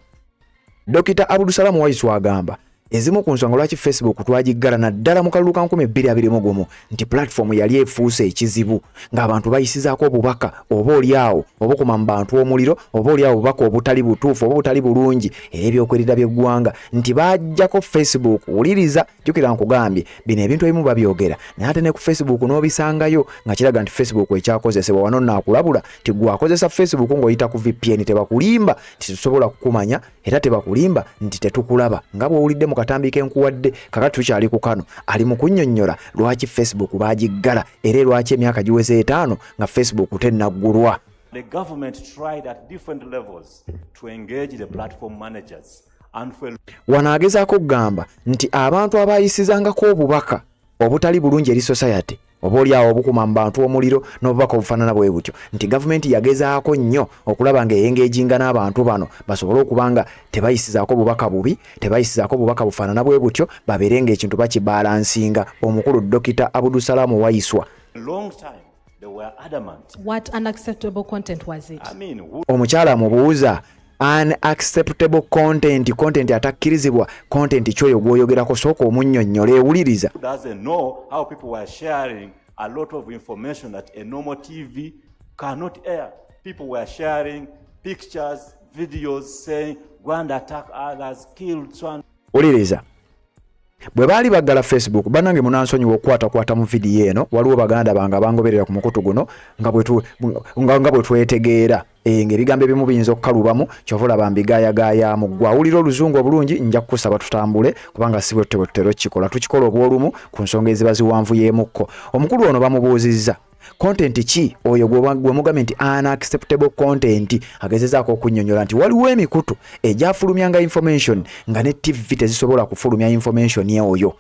Dokita Abudusalamu Waiswa agamba ezimu ku nsonga lwaki Facebook twagiggala naddala mu kalulu ka 2021 nti platform yali efuuse ekizibu ng'abantu bayisizaako obubaka oba oliawo obukuma mu bantu omuliro oba oliawo obubaka obutali butuufu oba butali bulungi era ebyokwerinda by'eggwanga nti bajjako Facebook. Uliriza, jjukira nkugambye bino ebintu ebimu babyogera naye ate ne ku Facebook n'obisangayo nga kiraga nti Facebook ekyakozesebwa wano naakulabula ti gwe akozesa Facebook ng'oyita ku VPN tebakulimba nti tusobola kukumanya era tebakulimba nti tetukulaba nga bw'owulidde mu katambi kenkuwadde kakati tukyali ku kano ali mu kunnyonnyola lwaki Facebook baagiggala era lwaki emyaka giweze 5 nga Facebook tennaggulwa. The government tried at different levels to engage the platform managers. Wanaagezaako kugamba nti abantu abayisizangako obubaka obutali bulungi eri society oba oliawo obukuma mu bantu omuliro n'obubaka obufaanana bwe butyo nti gavumenti yagezaako nnyo okulaba ng'eyengeejinga n'abantu bano basobole okuba nga tebayisizaako bubaka bubi tebayisizaako bubaka bufaanana bwe butyo babeere ng'ekintu bakibalansinga. Omukulu Dokita Abudusalamu Waiswa. What unacceptable content was it? Omukyala amubuuza unacceptable content atakkirizibwa content kyoyo gwoyogerako sooka omunnyonnyole. Ewuliriza. Doesn't know how people were sharing a lot of information that a normal TV cannot air. People were sharing pictures, videos saying Rwanda attack others, killed one. Uliriza. Bwe baali baggala Facebook bannange munansonyiwa okukwatakwata mu vidiyo eno waliwo baganda bange abangoberera ku mukutu guno nga bwe twetegeera ng'ebigambo ebimu biyinza okukalubamu kyova olaba mbigaayagaayaamu. Gwe awulira oluzungu obulungi nja kukusaba tutambule kubanga si bwe tutera okukikola tukikola obw'olumu ku nsonga eziba ziwanvuyemukko. Omukulu ono bamubuuzizza content ki oyo gwe mugambye nti unacceptable content agezezaako okunnyonnyola nti waliwo emikutu egyafulumyanga information nga ne TV tezisobola kufulumya information oyo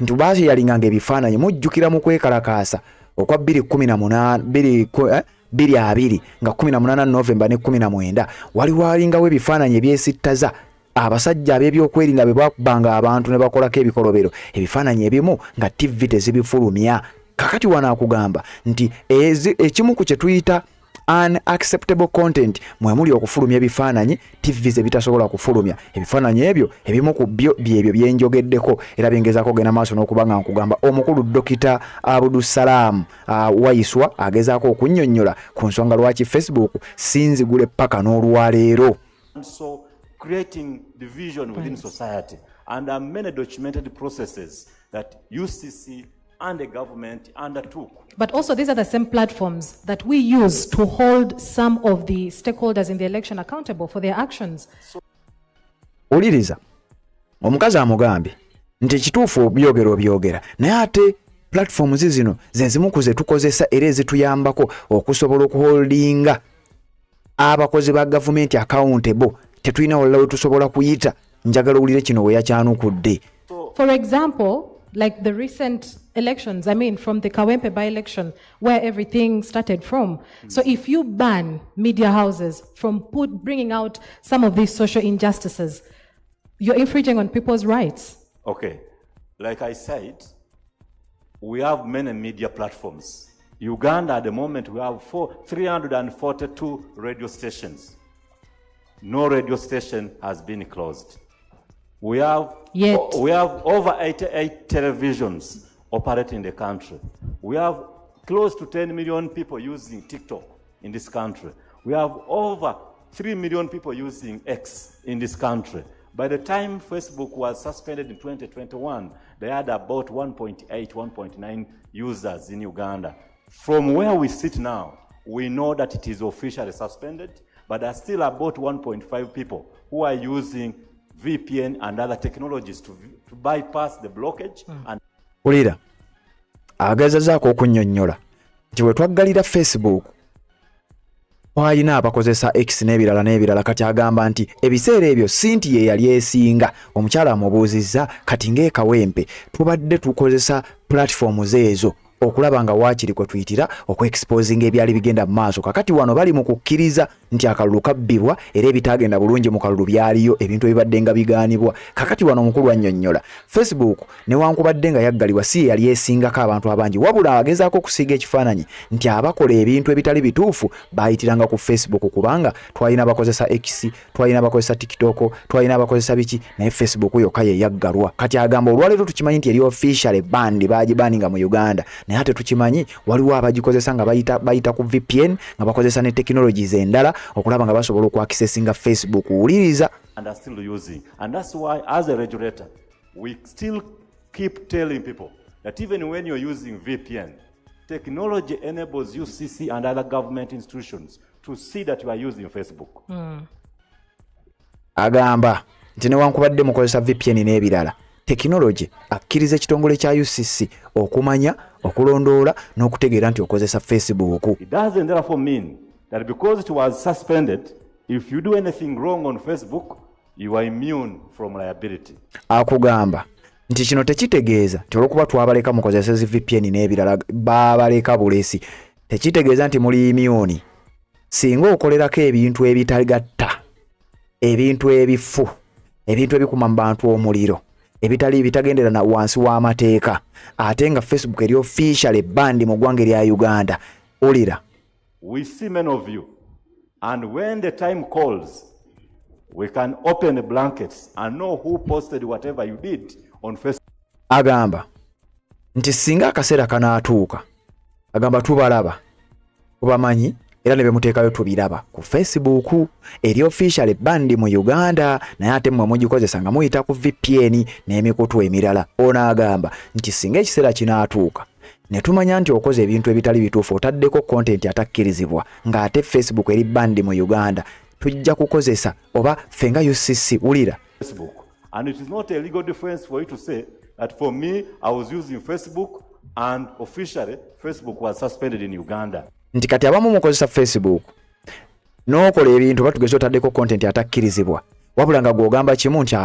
nti baasi yalinganga ebifaananyi mujjukira mu kwekalakaasa okwa 2020 nga 18 November ne 19 waliwo alingawo ebifaananyi ebyesittaza abasajja ab'ebyokwerinda bwe bakubanga abantu ne bakolako ebikolobero ebifaananyi ebimu nga TV tezibifulumya. Kakati wanaakugamba nti ekimu ku kye tuyita unacceptable content mwe muli okufulumya ebifaananyi TV ze bitasobola kufulumya ebifaananyi ebyo ebimu ku byo byebyo byenjogeddeko era byengezaako genda maaso n'okuba nga nkugamba. Omukulu Dokita Abudusalamu Waiswa agezaako okunnyonnyola ku nsonga lwaki Facebook sinzigule paka n'olwaleero. So creating division within society. And there are many documented processes that UCC and the government undertook. But also these are the same platforms that we use to hold some of the stakeholders in the election accountable for their actions. Uliriza omukazi amugambye nti kituufu byogera naye ate platforms zino zezimu kuze tukozesa era ezituyambako okusobola okuholdinga abakozi ba government accountable tetulina walawo tusobola kuyita njagala ulire kino we yakyanukudde. For example, like the recent elections, I mean from the Kawempe by-election where everything started from. So if you ban media houses from bringing out some of these social injustices, you're infringing on people's rights. Okay, like I said, we have many media platforms. Uganda at the moment we have 342 radio stations. No radio station has been closed. We have over 88 televisions operating in the country. We have close to 10 million people using TikTok in this country. We have over 3 million people using X in this country. By the time Facebook was suspended in 2021, they had about 1.8, 1.9 users in Uganda. From where we sit now, we know that it is officially suspended, but there are still about 1.5 people who are using VPN and other technologies to bypass the blockage. And Ulira agazazaako okunnyonnyola nti we twaggalira Facebook wayina abakozesa X n'ebirala kati agamba nti ebiseera ebyo Sinti ye yali esinga omukyala amubuuzizza kati ng'ekawempe tubadde tukozesa platforms ezo okulaba nga waakiri kwe tuyitira okweexposing ebyali bigenda mu maaso kakati wano bali mu kukkiriza nti akalulu kabbibwa era ebitagenda bulungi mu kalulu byaliyo ebintu ebibadde nga bigaanibwa kakati wano omukulu annyonnyola Facebook newankubadde nga yaggalibwa si yali esingako abantu abangi wabula agezaako okusiiga ekifaananyi nti abakola ebintu ebitali bituufu bayitiranga ku Facebook kubanga twalina abakozesa X twalina abakozesa TikTok twalina abakozesa biki naye Facebook yokka ye yaggalwa kati agamba olwaleero tukimanyi nti eri official bandi bagibaninga mu Uganda naye ate tukimanyi waliwo abagikozesa nga bayita ku VPN nga bakozesa ne technologies endala okulaba nga basobola okwakisesinga Facebook uliriza and are still using. And that's why as a regulator we still keep telling people that even when you're using VPN, technology enables UCC and other government institutions to see that you are using Facebook. Agamba nti newankubadde mukozesa VPN n'ebirala technology akkiriza ekitongole kya UCC okumanya okulondoola n'okutegeera nti okozesa Facebook. It doesn't therefore mean that because it was suspended, if you do anything wrong on Facebook, you are immune from liability. Akugamba nti kino tekitegeeza nti olwokuba twabaleka mukozesa VPN n'ebirala babaleka bulesi tekitegeeza nti muli immune singa okolerako ebintu ebitagatta ebintu ebifu ebintu ebikuma mu bantu omuliro ebitali bitagendera na wansi w'amateeka ate nga Facebook eri official bandi mu ggwanga erya Uganda ulira. We see many of you and when the time calls we can open the blankets and know who posted whatever you did on Facebook. Agamba nti singa akaseera kanaatuuka agamba tubalaba kubamanyi era ne bemuteekayo tubiraba ku Facebook eri official bandi mu Uganda naye ate mmwe mugikozesa nga muyita ku VPN n'emikutu emirala. Ono agamba nti singa ekiseera kinaatuuka ne tumanya nti okoze ebintu ebitali bituufu otaddeko content atakkirizibwa ng'ate Facebook eri bandi mu Uganda tujja kukozesa oba fenga UCC ulira Facebook. And it is not a legal difference for you to say that for me I was using Facebook and officially Facebook was suspended in Uganda. Nti kati abamu mukozesa Facebook n'okola ebintu batugeza otaddeko content atakkirizibwa wabula nga gw'ogamba kimu nti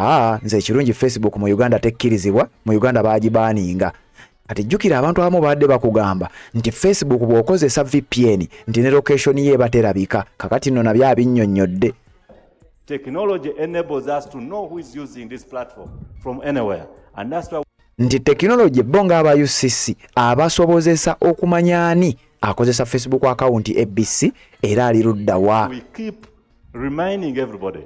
nze ekirungi Facebook mu Uganda tekkirizibwa mu Uganda baagibaaninga kati jjukira abantu abamu badde bakugamba nti Facebook bw'okozesa VPN nti ne location ye baterabika kakati nno nabyo abinnyonnyodde. Technology enables us to know who is using this platform from anywhere and that's why nti technology bonga aba UCC abasobozesa okumanya ani akozesa Facebook account ABC era ali ludda wa. We keep reminding everybody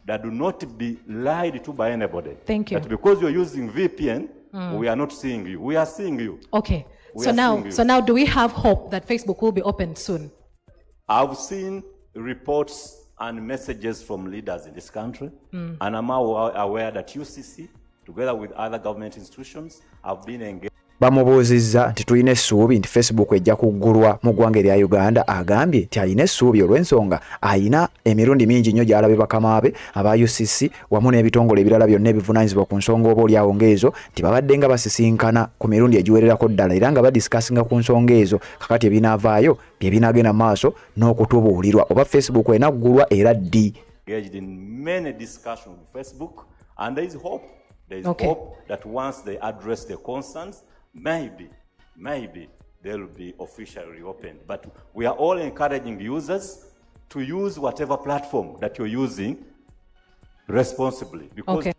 that do not be lied to by anybody. Thank you. That because you're using VPN, we are not seeing you. We are seeing you. Okay. So now do we have hope that Facebook will be opened soon? I've seen reports and messages from leaders in this country. And I'm aware that UCC, together with other government institutions, have been engaged. Bamubuuzizza nti tulina essuubi nti Facebook ejja kuggulwa mu ggwanga erya Uganda. Agambye nti alina essuubi olw'ensonga alina emirundi mingi nnyo gy'alabye bakama be aba UCC wamu n'ebitongole ebirala byonna ebivunaanyizibwa ku nsonga oba olyawo ng'ezo nti babadde nga basisinkana ku mirundi egiwererako ddala era nga badisikasinga ku nsonga ezo. Kakati ebinaavaayo bye binagenda maaso n'okutubuulirwa oba Facebook enaggulwa era ddi. Engaged in many discussions with Facebook, and there is hope. There is hope that once they address their concerns, maybe they will be officially reopened. But we are all encouraging users to use whatever platform that you're using responsibly. Because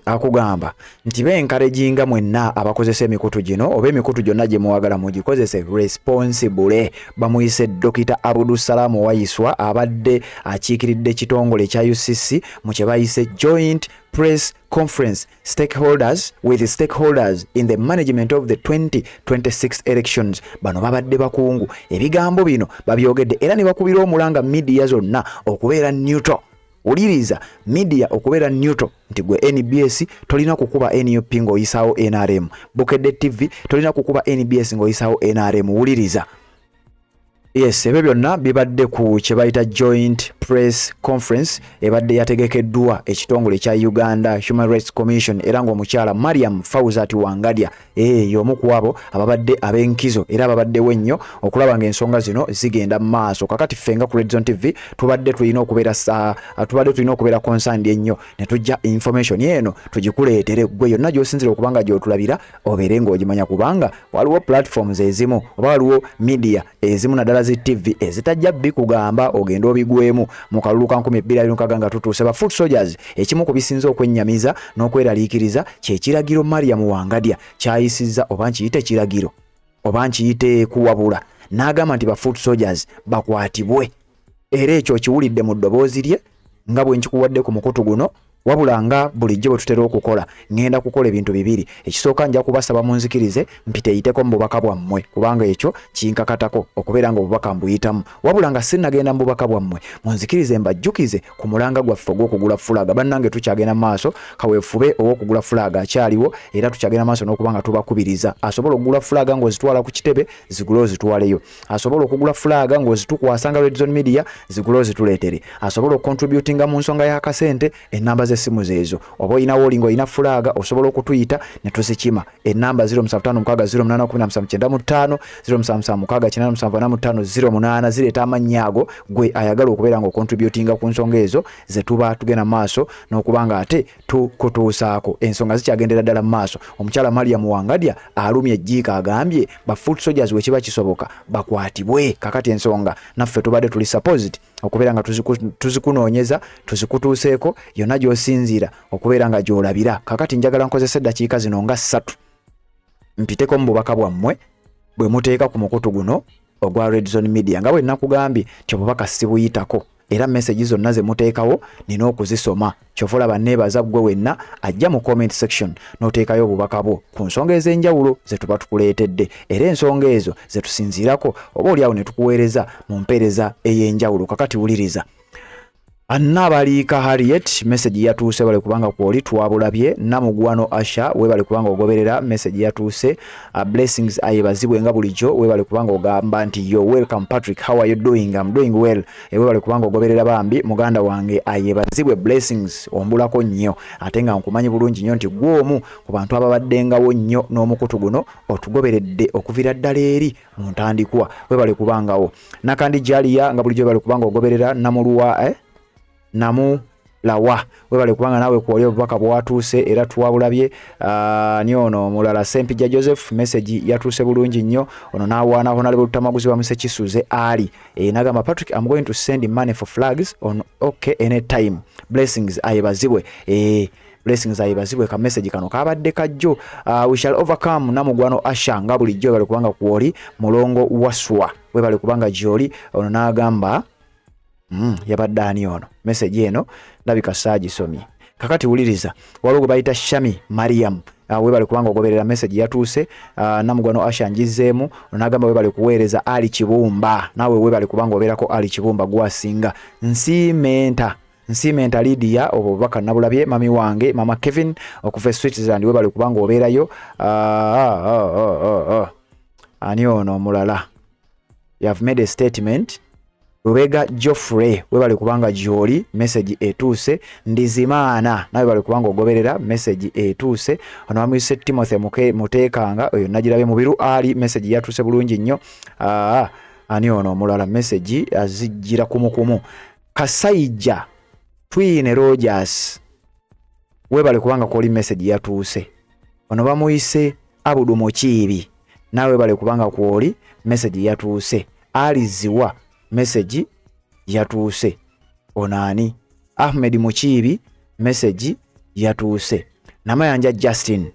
akugamba nti benkarejinga mwenna abakozesa emikutu gino oba emikutu gyonna gye muwagala mugikozese responsibule. Bamuyise Dr. Abdulsalam Wayiswa abadde akiikiridde ekitongole kya UCC mu kye bayise Joint Press Conference with stakeholders in the management of the 2026 elections. Bano babadde bakungu. Ebigambo bino babyogedde era ne bakubira omulanga media zonna okubeera neutral. Uliriza media okubeera neutral nti gwe NBS tolina kukuba NUP ng'oyisaawo NRM. Bukedde TV tolina kukuba NBS ng'oyisaawo NRM. Uliriza. Yes, ebyo byonna bibadde ku kye bayita Joint Press Conference ebadde yategekeddwa ekitongole kya Uganda Human Rights Commission era ng'omukyala Mariam Fawzat Wangadya y'omu ku abo ababadde ab'enkizo era ababaddewo ennyo okulaba ng'ensonga zino zigenda mu maaso. Kakati fenga ku Red Zone TV tubadde tulina okubeera concerned ennyo ne tujja information eno tugikuleetere gwe yonna gy'osinzira okubanga gy'otulabira obeere ng'ogimanya kubanga waliwo platforms ezimu oba waliwo media ezimu naddala zi TV ezitajja bikugamba ogenda obigwemu mu kalulu ka 2026 nga tutuuse ba foot soldiers. Ekimu ku bisinza okwennyamiza n'okweraliikiriza kye kiragiro Mariam Wangadya kyayisizza oba nkiyite kiragiro oba nkiyite kuwabula n'agamba nti ba foot soldiers bakwatibwe era ekyo kiwulidde mu ddoboozi lye nga bwe nkikuwadde ku mukutu guno. Wabula nga bulijjo bwe tutera okukola ngenda kukola ebintu bibiri. Ekisooka nja kubasaba munzikirize mpiteeyiteko mu bubaka bwammwe kubanga ekyo kinkakatako okubeera nga obubaka mbuyitamu. Wabula nga sinnagenda mu bubaka bwammwe munzikirize mbajjukize ku mulanga gwaffe ogw'okugula fulaga. Bannange tukyagenda maaso kaweefube ow'okugula fulaga akyaliwo era tukyagenda maaso n'okuba nga tubakubiriza. Asobola okugula fulaga ng'ozitwala ku kitebe zigule ozitwaleyo. Asobola okugula fulaga ng'ozitukwasanga Red Zone Media zigule ozituleetere. Asobola okucontributinga mu nsonga y'akasente enamba simu zezo oba olina wolingo olina fulaga osobola okutuyita ne tuzikima. Enamba 07560895 0776897508 zireeta amannyago gwe ayagala okubeera nga ocontributinga ku nsonga ezo ze tuba tugenda maaso n'okubanga ate tukutuusaako ensonga zikyagendera ddala mu maaso. Omukyala Mariam Wangadya alumye ejjiika agambye ba foot soldiers we kiba kisoboka bakwatibwe. Kakati ensonga naffe tubadde tuli supposed okubeera nga tuzikunoonyeza tuzikutuuseeko yonna gy'osinziira okubeera nga gy'olabira. Kakati njagala nkozesa eddakiika zino nga 3 mpiteko mu bubaka bwammwe bwe muteeka ku mukutu guno ogwa Red Zone Media nga bwe nakugambye ti obubaka sibuyitako era message zonna ze muteekawo nina okuzisoma. Kyova olaba neebaza gwe wenna ajja mu comment section n'oteekayo obubaka bwo ku nsonga ez'enjawulo ze tuba tukuleetedde era ensonga ezo ze tusinziirako oba oliawo ne tukuweereza mu mpeereza ey'enjawulo. Kakati wuliriza. Annabaliika Harriet message yatuuse bale kubanga kwoli twabulabye. Namugwano Asha webale kubanga ogoberera message yatuuse. Blessings ayebazibwe nga bulijjo webale kubanga ogamba nti yo welcome Patrick, how are you doing? I'm doing well. Webale kubanga ogoberera bambi muganda wange ayebazibwe Blessings ombulako nnyo ate nga nkumanyi bulungi nnyo nti gwomu ku bantu ababaddengawo nnyo n'omukutu guno otugoberedde okuvira ddala eri mu ntandikwa. Webale kubangawo. Nakandi Jalia nga bulijjo webale kubanga ogoberera. Namuluwa namu lawa webale kubanga nawe kwoli obubaka bwatuuse era twabulabye. Ni ono mulala Sempija Joseph message yatuuse bulungi nnyo. Ono nawaana Honorable Lutamaguzi wa Muse Kisuze ali nagamba Patrick, I'm going to send money for flags on okay anytime. Blessings ayebazibwe. Blessings ayebazibwe ka message kano kabadde kajjo. We shall overcome. Namugwano Asha nga bulijjo bale kubanga kwoli mulongo waswa webale kubanga joli. Ono nagamba yabadde ani ono message eno ndabika saagisomye. Kakati wuliriza waliwo bayita Shami Mariam webale kubanga ogoberera message yatuuse. Namugwano ashanjizeemu nagamba webale kuweereza Ali Kibumba, nawe webale kubanga obeerako Ali Kibumba gwasinga. Nsimenta Lydia obubaka nabulabye mami wange mama Kevin okuva Switzerland webale kubanga obeerayo. Ani ono mulala, you have made a statement. Rubega Geoffrey webale kubanga Joli message etuuse. Ndizimana nawe bale kubanga ogoberera message etuuse. Ono amwise Timothy Mutekanga oyo nagirabe mubiru Ali message yatuuse bulungi nnyo. Ani ono mulala message azijira kumukumu. Kasaija Twine Rogers webale kubanga koli message yatuuse. Ono bamuyise Abudu Mochibi nawe bale kubanga kwoli message yatuuse. Ali Ziwa message yatuuse. Onani Ahmed Muchibi message yatuuse. Namayanja Justin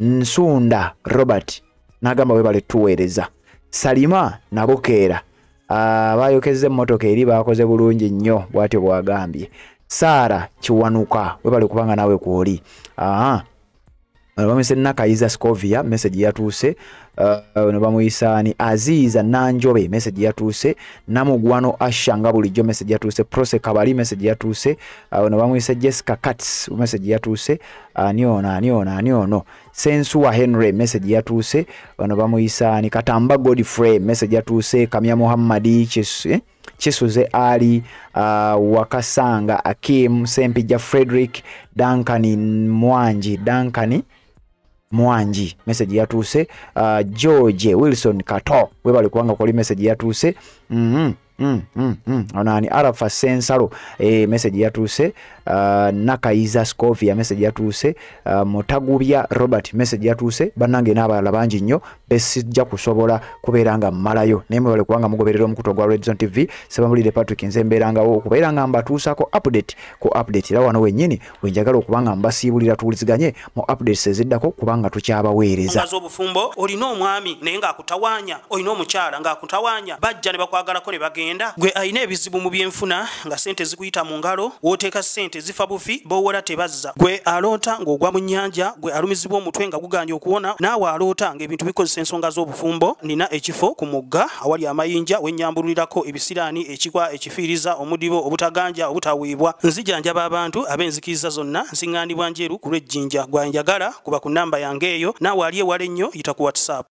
Nsunda Robert nagamba webale tuweereza. Salima Nabokeera bayokeze motoka eri bakoze bulungi nnyo bwatyo bwagambye. Sara Kiwanuka webale kubanga nawe kwoli. Bamuyise Nakayiza Scovia message yatuuse. Bamuyisani Aziza Nanjobe message yatuuse. Namugwano Ashanga bulijjo message yatuuse. Prose Kabali message yatuuse. Bamuyise Jessica Katz message yatuuse. Aniona Sensuwa Henry message yatuuse. Bamuyisani Katamba Godfrey message yatuuse. Kamya Muhammadi Chisuze Ali Wakasanga Akim Sempija Frederick Mwanji message yatuuse. George Wilson Kato webale kubanga koli message yatuuse. Onani Arafa Sensalo message yatuuse. Nakayiza Scovia message yatuuse. Mutagubya Robert message yatuuse. Banange n'abalala bangi nnyo besijja kusobola kubeeranga mmalayo naye bale kubanga mugoberera omukuto gwa Red Zone TV. Sebamulire Patrick Nzemberangawo okubeeranga mbatuusako update era wano wennyini wenjagala okubanga mbasiibulira tuwuliziganye mu updates eziddako kubanga tukyabaweereza. Obufumbo olina omwami naye ng'akutawaanya, olina omukyala ng'akutawaanya, bajja ne bakwagalako ne bagenda. Gwe alina ebizibu mu byenfuna nga sente zikuyita mu ngalo, wooteeka sente zifa bufi b'owola tebazza. Gwe aloota ng'ogwa mu nnyanja, gwe alumizibwa omutwe nga guganja okuwona, naawe aloota ng'ebintu bikozesa ensonga z'obufumbo. Nina ekifo ku mugga awali amayinja wennyambulirako ebisiraani, ekikwa, ekifiiriza, omudibo, obutaganja, obutaweebwa. Nzijanjaba abantu ab'enzikiriza zonna, nsiŋŋaanibwa njeru ku lw'ejjinja. Gwanjagala kuba ku nnamba yange eyo, naawe ali ewala ennyo yita ku WhatsApp.